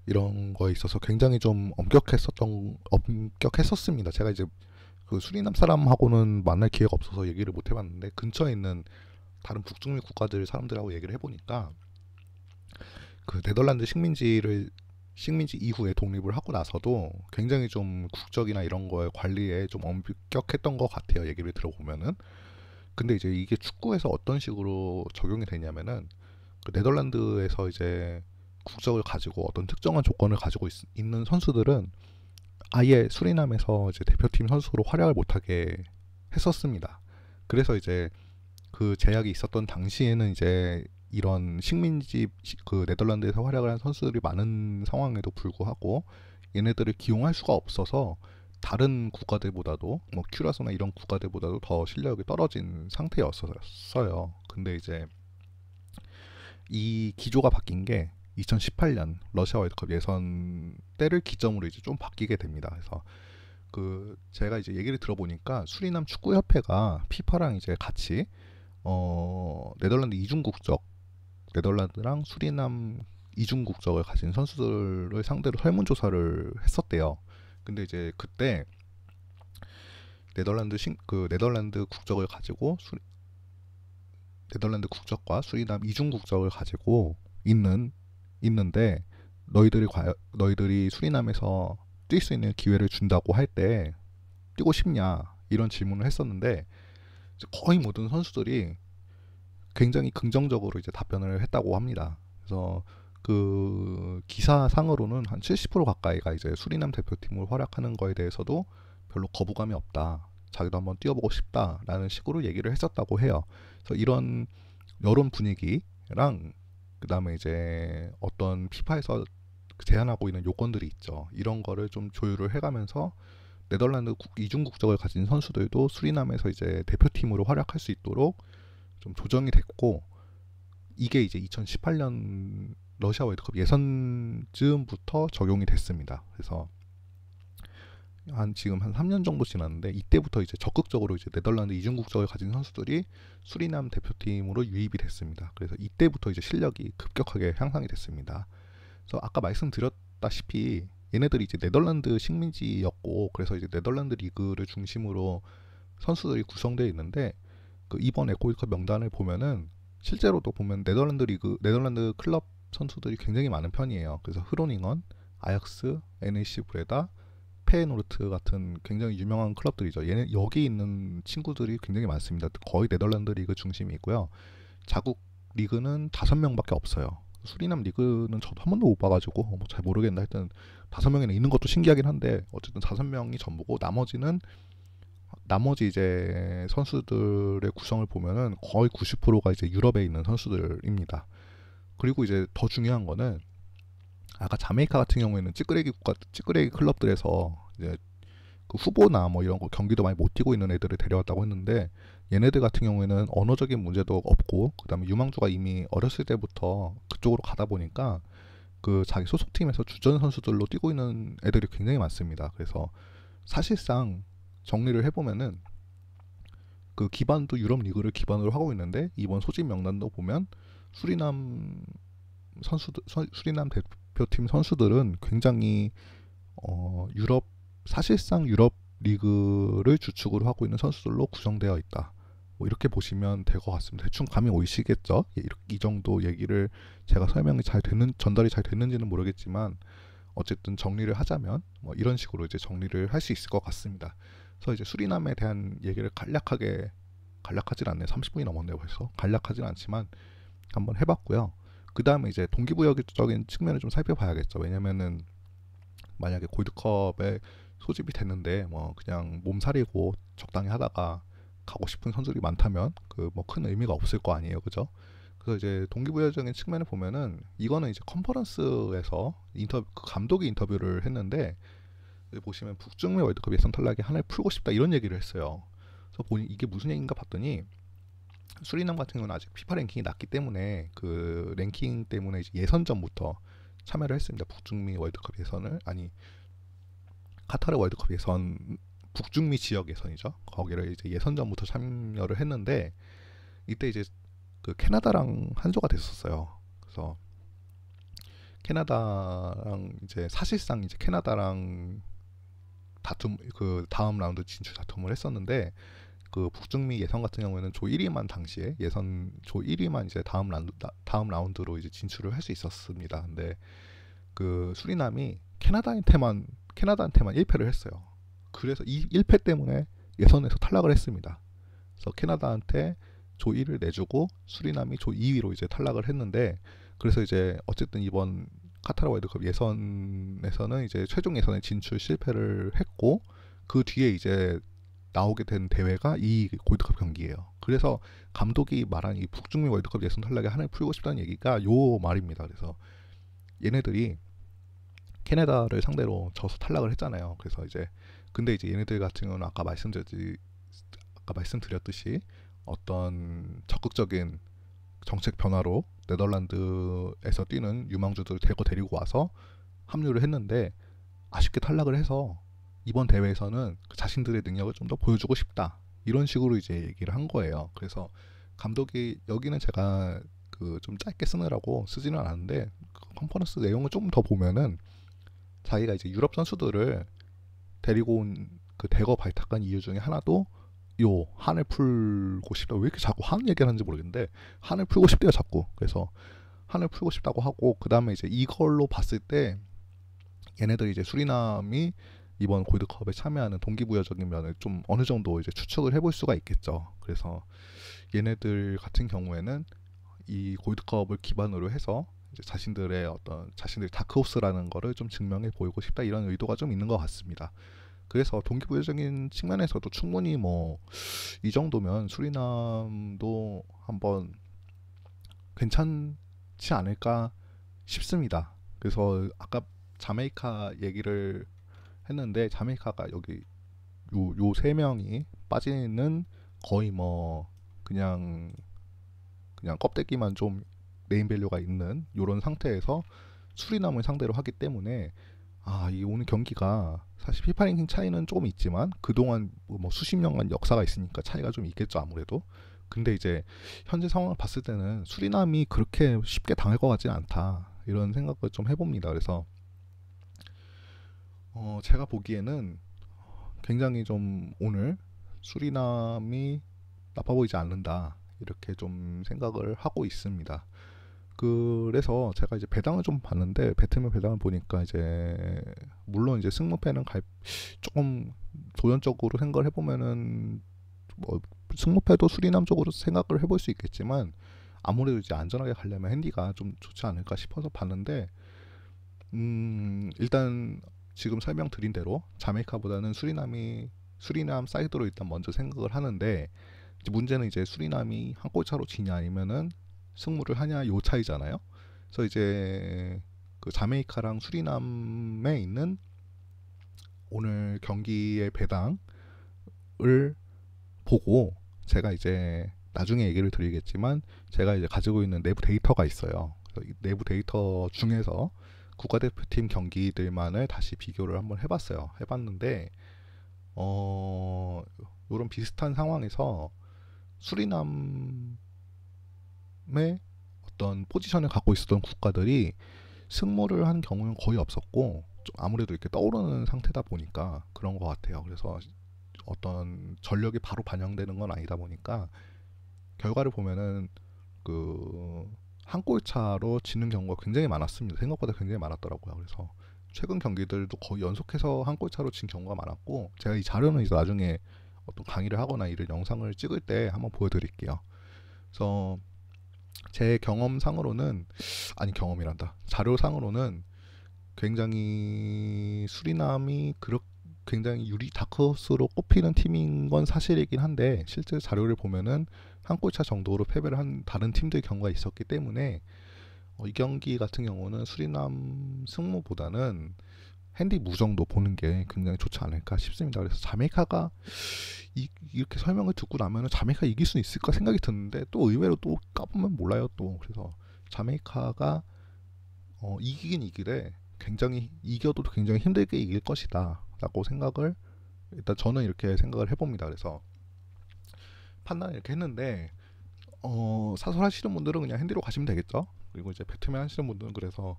S1: 이런 거에 있어서 굉장히 좀 엄격했었습니다. 제가 이제 그 수리남 사람하고는 만날 기회가 없어서 얘기를 못 해봤는데, 근처에 있는 다른 북중미 국가들 사람들하고 얘기를 해보니까 그 네덜란드 식민지 이후에 독립을 하고 나서도 굉장히 좀 국적이나 이런 거에 관리에 좀 엄격했던 것 같아요. 얘기를 들어보면은. 근데 이제 이게 축구에서 어떤 식으로 적용이 되냐면은, 그 네덜란드에서 이제 국적을 가지고 어떤 특정한 조건을 가지고 있는 선수들은 아예 수리남에서 이제 대표팀 선수로 활약을 못하게 했었습니다. 그래서 이제 그 제약이 있었던 당시에는 이제 이런 식민지 그 네덜란드에서 활약을 한 선수들이 많은 상황에도 불구하고 얘네들을 기용할 수가 없어서 다른 국가들보다도 뭐 큐라소나 이런 국가들보다도 더 실력이 떨어진 상태였어요. 근데 이제 이 기조가 바뀐 게 2018년 러시아 월드컵 예선 때를 기점으로 이제 좀 바뀌게 됩니다. 그래서 그 제가 이제 얘기를 들어보니까 수리남 축구협회가 피파랑 이제 같이 네덜란드 이중 국적, 네덜란드랑 수리남 이중 국적을 가진 선수들을 상대로 설문조사를 했었대요. 근데 이제 그때 네덜란드 국적을 가지고 네덜란드 국적과 수리남 이중 국적을 가지고 있는데 너희들이 수리남에서 뛸 수 있는 기회를 준다고 할 때 뛰고 싶냐 이런 질문을 했었는데, 거의 모든 선수들이 굉장히 긍정적으로 이제 답변을 했다고 합니다. 그래서 그 기사상으로는 한 70% 가까이가 이제 수리남 대표팀으로 활약하는 거에 대해서도 별로 거부감이 없다. 자기도 한번 뛰어보고 싶다라는 식으로 얘기를 했었다고 해요. 그래서 이런 여론 분위기랑 그다음에 이제 어떤 피파에서 제한하고 있는 요건들이 있죠. 이런 거를 좀 조율을 해가면서 네덜란드 이중 국적을 가진 선수들도 수리남에서 이제 대표팀으로 활약할 수 있도록 좀 조정이 됐고, 이게 이제 2018년 러시아 월드컵 예선즈음부터 적용이 됐습니다. 그래서 지금 한 3년 정도 지났는데 이때부터 이제 적극적으로 이제 네덜란드 이중 국적을 가진 선수들이 수리남 대표팀으로 유입이 됐습니다. 그래서 이때부터 이제 실력이 급격하게 향상이 됐습니다. 그래서 아까 말씀드렸다시피 얘네들이 이제 네덜란드 식민지였고, 그래서 이제 네덜란드 리그를 중심으로 선수들이 구성되어 있는데, 그 이번 에코이컵 명단을 보면은 실제로도 보면 네덜란드 클럽 선수들이 굉장히 많은 편이에요. 그래서 흐로닝언, 아약스, NEC 브레다, 페에노르트 같은 굉장히 유명한 클럽들이죠. 여기 있는 친구들이 굉장히 많습니다. 거의 네덜란드 리그 중심이고요. 자국 리그는 5명밖에 없어요. 수리남 리그는 저도 한 번도 못 봐가지고 잘 모르겠는데, 하여튼 5명이나 있는 것도 신기하긴 한데 어쨌든 5명이 전부고, 나머지 이제 선수들의 구성을 보면은 거의 90%가 이제 유럽에 있는 선수들입니다. 그리고 이제 더 중요한 거는 아까 자메이카 같은 경우에는 찌끄레기 클럽들에서 이제 그 후보나 뭐 이런 거 경기도 많이 못 뛰고 있는 애들을 데려왔다고 했는데, 얘네들 같은 경우에는 언어적인 문제도 없고 그다음에 유망주가 이미 어렸을 때부터 그쪽으로 가다 보니까 그 자기 소속팀에서 주전 선수들로 뛰고 있는 애들이 굉장히 많습니다. 그래서 사실상 정리를 해보면은 그 기반도 유럽 리그를 기반으로 하고 있는데, 이번 소집 명단도 보면 수리남 수리남 대표팀 선수들은 굉장히 사실상 유럽 리그를 주축으로 하고 있는 선수들로 구성되어 있다. 뭐 이렇게 보시면 될 것 같습니다. 대충 감이 오시겠죠? 이 정도 얘기를 제가 전달이 잘 됐는지는 모르겠지만, 어쨌든 정리를 하자면 뭐 이런 식으로 이제 정리를 할 수 있을 것 같습니다. 그래서 이제 수리남에 대한 얘기를 간략하진 않네. 30분이 넘었네요 벌써. 간략하진 않지만 한번 해봤고요. 그 다음에 이제 동기부여적인 측면을 좀 살펴봐야겠죠. 왜냐면은 만약에 골드컵에 소집이 됐는데 뭐 그냥 몸살이고 적당히 하다가 가고 싶은 선수들이 많다면 그 뭐 큰 의미가 없을 거 아니에요, 그죠? 그래서 이제 동기부여적인 측면을 보면은 이거는 이제 컨퍼런스에서 그 감독이 인터뷰를 했는데 여기 보시면 북중미 월드컵 예선 탈락에 한을 풀고 싶다 이런 얘기를 했어요. 그래서 보니 이게 무슨 얘기인가 봤더니 수리남 같은 경우는 아직 피파 랭킹이 낮기 때문에 그 랭킹 때문에 이제 예선전부터 참여를 했습니다. 북중미 월드컵 예선을 아니 카타르 월드컵 예선 북중미 지역 예선이죠. 거기를 이제 예선전부터 참여를 했는데 이때 이제 그 캐나다랑 한조가 됐었어요. 그래서 캐나다랑 이제 사실상 이제 캐나다랑 다툼 그 다음 라운드 진출 다툼을 했었는데 그 북중미 예선 같은 경우에는 조 1위만 당시에 예선 조 1위만 이제 다음 라운드로 이제 진출을 할 수 있었습니다. 근데 그 수리남이 캐나다한테만 1패를 했어요. 그래서 이 1패 때문에 예선에서 탈락을 했습니다. 그래서 캐나다한테 조 1을 내주고 수리남이 조 2위로 이제 탈락을 했는데 그래서 이제 어쨌든 이번 카타르 월드컵 예선에서는 이제 최종 예선에 진출 실패를 했고 그 뒤에 이제 나오게 된 대회가 이 골드컵 경기예요. 그래서 감독이 말한 이 북중미 월드컵 예선 탈락에 한을 풀고 싶다는 얘기가 요 말입니다. 그래서 얘네들이 캐나다를 상대로 져서 탈락을 했잖아요. 그래서 이제 근데 이제 얘네들 같은 경우는 아까 말씀드렸듯이 어떤 적극적인 정책 변화로 네덜란드에서 뛰는 유망주들을 데리고 와서 합류를 했는데 아쉽게 탈락을 해서 이번 대회에서는 자신들의 능력을 좀 더 보여주고 싶다 이런 식으로 이제 얘기를 한 거예요. 그래서 감독이 여기는 제가 그 좀 짧게 쓰느라고 쓰지는 않았는데 그 컨퍼런스 내용을 좀 더 보면은 자기가 이제 유럽 선수들을 데리고 온 그 대거 발탁한 이유 중에 하나도 요 한을 풀고 싶다. 왜 이렇게 자꾸 한 얘기를 하는지 모르겠는데 한을 풀고 싶대요 자꾸. 그래서 한을 풀고 싶다고 하고 그 다음에 이제 이걸로 봤을 때 얘네들 이제 수리남이 이번 골드컵에 참여하는 동기부여적인 면을 좀 어느 정도 이제 추측을 해볼 수가 있겠죠. 그래서 얘네들 같은 경우에는 이 골드컵을 기반으로 해서 이제 자신들의 다크호스라는 거를 좀 증명해 보이고 싶다 이런 의도가 좀 있는 것 같습니다. 그래서 동기부여적인 측면에서도 충분히 뭐 이 정도면 수리남도 한번 괜찮지 않을까 싶습니다. 그래서 아까 자메이카 얘기를 했는데 자메이카가 여기 요 세 명이 빠지는 거의 뭐 그냥 껍데기만 좀 네임밸류가 있는 요런 상태에서 수리남을 상대로 하기 때문에 이 오늘 경기가 사실 피파 랭킹 차이는 조금 있지만 그동안 뭐 수십 년간 역사가 있으니까 차이가 좀 있겠죠 아무래도. 근데 이제 현재 상황을 봤을 때는 수리남이 그렇게 쉽게 당할 것 같지는 않다 이런 생각을 좀 해봅니다. 그래서 제가 보기에는 굉장히 좀 오늘 수리남이 나빠 보이지 않는다 이렇게 좀 생각을 하고 있습니다. 그래서 제가 이제 배당을 좀 봤는데 배트맨 배당을 보니까 이제 물론 이제 승무패는 조금 도전적으로 생각을 해보면은 뭐 승무패도 수리남 쪽으로 생각을 해볼 수 있겠지만 아무래도 이제 안전하게 가려면 핸디가 좀 좋지 않을까 싶어서 봤는데 일단 지금 설명드린 대로 자메이카보다는 수리남 사이드로 일단 먼저 생각을 하는데 이제 문제는 이제 수리남이 한 골 차로 지냐 아니면은 승무를 하냐 요 차이잖아요. 그래서 이제 그 자메이카랑 수리남에 있는 오늘 경기의 배당을 보고 제가 이제 나중에 얘기를 드리겠지만 제가 이제 가지고 있는 내부 데이터가 있어요. 그래서 이 내부 데이터 중에서 국가대표팀 경기들만을 다시 비교를 한번 해봤어요. 해봤는데 이런 비슷한 상황에서 수리남의 어떤 포지션을 갖고 있었던 국가들이 승무를 한 경우는 거의 없었고 좀 아무래도 이렇게 떠오르는 상태다 보니까 그런 것 같아요. 그래서 어떤 전력이 바로 반영되는 건 아니다 보니까 결과를 보면은 그 한 골 차로 지는 경우가 굉장히 많았습니다. 생각보다 굉장히 많았더라고요. 그래서 최근 경기들도 거의 연속해서 한 골 차로 진 경우가 많았고 제가 이 자료는 이제 나중에 어떤 강의를 하거나 이런 영상을 찍을 때 한번 보여드릴게요. 그래서 제 경험상으로는 자료상으로는 굉장히 수리남이 굉장히 유리 다크호스로 꼽히는 팀인 건 사실이긴 한데 실제 자료를 보면은 한 골차 정도로 패배를 한 다른 팀들 경우가 있었기 때문에 이 경기 같은 경우는 수리남 승무보다는 핸디 무 정도 보는 게 굉장히 좋지 않을까 싶습니다. 그래서 자메이카가 이렇게 설명을 듣고 나면은 자메이카 이길 수 있을까 생각이 드는데 또 의외로 또 까보면 몰라요 또. 그래서 자메이카가 이기긴 이기되 굉장히 이겨도 굉장히 힘들게 이길 것이다 라고 생각을 일단 저는 이렇게 생각을 해봅니다. 그래서 판단을 이렇게 했는데 사설 하시는 분들은 그냥 핸디로 가시면 되겠죠. 그리고 이제 배트맨 하시는 분들은 그래서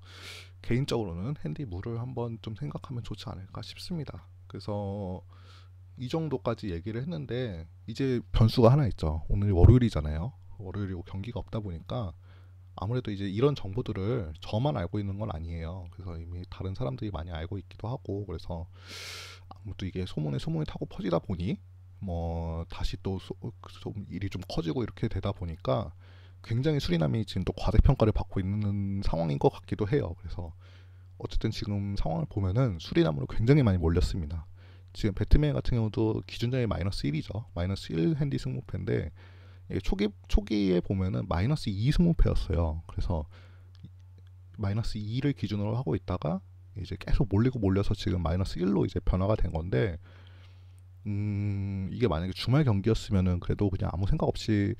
S1: 개인적으로는 핸디 무를 한번 좀 생각하면 좋지 않을까 싶습니다. 그래서 이 정도까지 얘기를 했는데 이제 변수가 하나 있죠. 오늘 월요일이잖아요. 월요일이고 경기가 없다 보니까 아무래도 이제 이런 정보들을 저만 알고 있는 건 아니에요. 그래서 이미 다른 사람들이 많이 알고 있기도 하고 그래서 아무튼 이게 소문이 타고 퍼지다 보니 뭐 다시 또 좀 일이 좀 커지고 이렇게 되다 보니까 굉장히 수리남이 지금 또 과대평가를 받고 있는 상황인 것 같기도 해요. 그래서 어쨌든 지금 상황을 보면은 수리남으로 굉장히 많이 몰렸습니다. 지금 배트맨 같은 경우도 기준점이 마이너스 1이죠. 마이너스 1 핸디 승무패인데 초기에 보면은 마이너스 2 승무패였어요. 그래서 마이너스 2를 기준으로 하고 있다가 이제 계속 몰려서 지금 마이너스 1로 이제 변화가 된 건데 이게 만약에 주말 경기였으면은 그래도 그냥 아무 생각 없이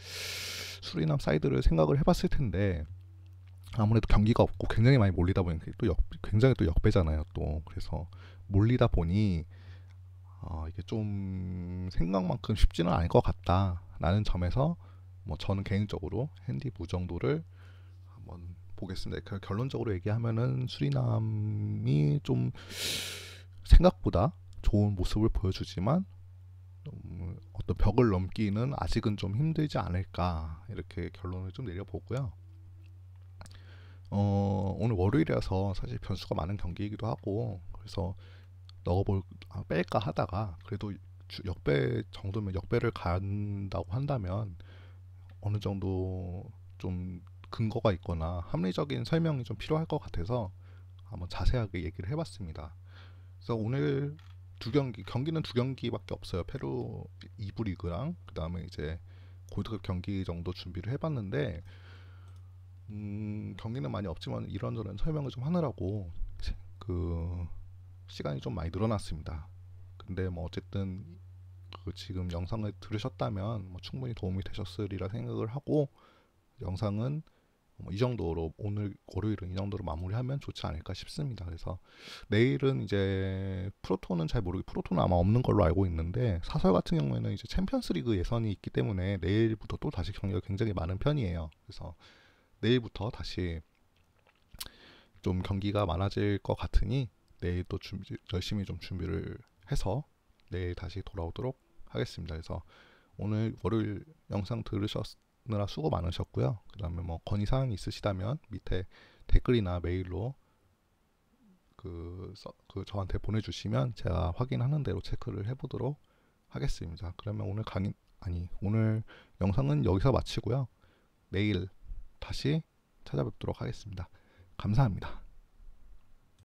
S1: 수리남 사이드를 생각을 해봤을 텐데 아무래도 경기가 없고 굉장히 많이 몰리다 보니까 굉장히 또 역배잖아요 또. 그래서 몰리다 보니 이게 좀 생각만큼 쉽지는 않을 것 같다라는 점에서 뭐 저는 개인적으로 핸디 무 정도를 한번 보겠습니다. 결론적으로 얘기하면은 수리남이 좀 생각보다 좋은 모습을 보여주지만 어떤 벽을 넘기는 아직은 좀 힘들지 않을까 이렇게 결론을 좀 내려보고요. 오늘 월요일이라서 사실 변수가 많은 경기이기도 하고 그래서 뺄까 하다가 그래도 역배 정도면 역배를 간다고 한다면 어느 정도 좀 근거가 있거나 합리적인 설명이 좀 필요할 것 같아서 한번 자세하게 얘기를 해봤습니다. 그래서 오늘 경기는 두 경기밖에 없어요. 페루 2부 리그랑 그 다음에 이제 골드컵 경기 정도 준비를 해봤는데 경기는 많이 없지만 이런저런 설명을 좀 하느라고 그 시간이 좀 많이 늘어났습니다. 근데 뭐 어쨌든 지금 영상을 들으셨다면 뭐 충분히 도움이 되셨으리라 생각을 하고 영상은 이 정도로 오늘 월요일은 이 정도로 마무리하면 좋지 않을까 싶습니다. 그래서 내일은 이제 프로토는 아마 없는 걸로 알고 있는데 사설 같은 경우에는 이제 챔피언스리그 예선이 있기 때문에 내일부터 또 다시 경기가 굉장히 많은 편이에요. 그래서 내일부터 다시 좀 경기가 많아질 것 같으니 내일 또 열심히 좀 준비를 해서 내일 다시 돌아오도록 하겠습니다. 그래서 오늘 월요일 영상 들으느라 수고 많으셨고요. 그 다음에 뭐 건의사항이 있으시다면 밑에 댓글이나 메일로 저한테 보내주시면 제가 확인하는 대로 체크를 해보도록 하겠습니다. 그러면 오늘 영상은 여기서 마치고요. 내일 다시 찾아뵙도록 하겠습니다. 감사합니다.